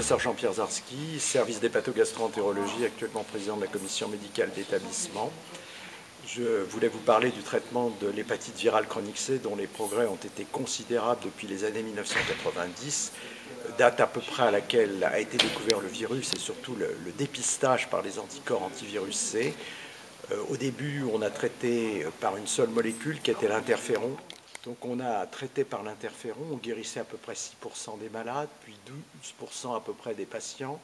professeur Jean-Pierre Zarski, service d'hépatogastro-entérologie, actuellement président de la commission médicale d'établissement. Je voulais vous parler du traitement de l'hépatite virale chronique C, dont les progrès ont été considérables depuis les années 1990, date à peu près à laquelle a été découvert le virus et surtout le dépistage par les anticorps antivirus C. Au début, on a traité par une seule molécule qui était l'interféron. Donc on a traité par l'interféron, on guérissait à peu près 6% des malades, puis 12% à peu près des patients.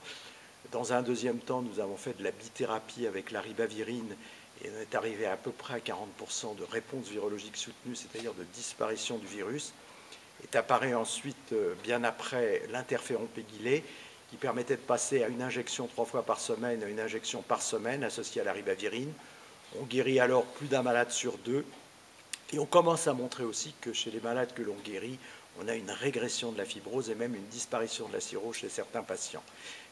Dans un deuxième temps, nous avons fait de la bithérapie avec la ribavirine et on est arrivé à peu près à 40% de réponse virologique soutenue, c'est-à-dire de disparition du virus. Est apparu ensuite, bien après, l'interféron pégylé, qui permettait de passer à une injection 3 fois par semaine à une injection par semaine associée à la ribavirine. On guérit alors plus d'un malade sur deux. Et on commence à montrer aussi que chez les malades que l'on guérit, on a une régression de la fibrose et même une disparition de la cirrhose chez certains patients.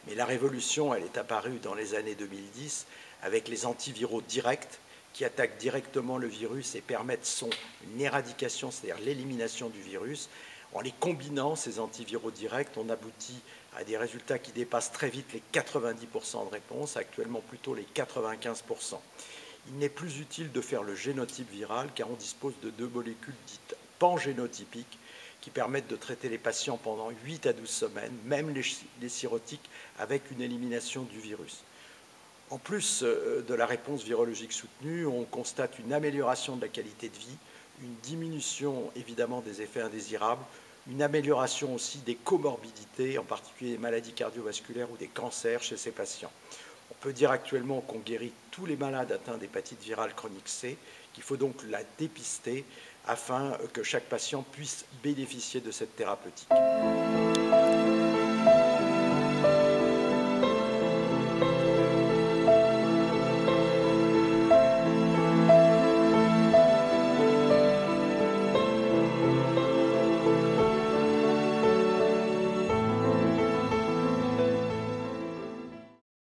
Mais la révolution, elle est apparue dans les années 2010 avec les antiviraux directs qui attaquent directement le virus et permettent son éradication, c'est-à-dire l'élimination du virus. En les combinant, ces antiviraux directs, on aboutit à des résultats qui dépassent très vite les 90% de réponse, actuellement plutôt les 95%. Il n'est plus utile de faire le génotype viral car on dispose de 2 molécules dites pangénotypiques qui permettent de traiter les patients pendant 8 à 12 semaines, même les cirrhotiques, avec une élimination du virus. En plus de la réponse virologique soutenue, on constate une amélioration de la qualité de vie, une diminution évidemment des effets indésirables, une amélioration aussi des comorbidités, en particulier des maladies cardiovasculaires ou des cancers chez ces patients. On peut dire actuellement qu'on guérit tous les malades atteints d'hépatite virale chronique C, qu'il faut donc la dépister afin que chaque patient puisse bénéficier de cette thérapeutique.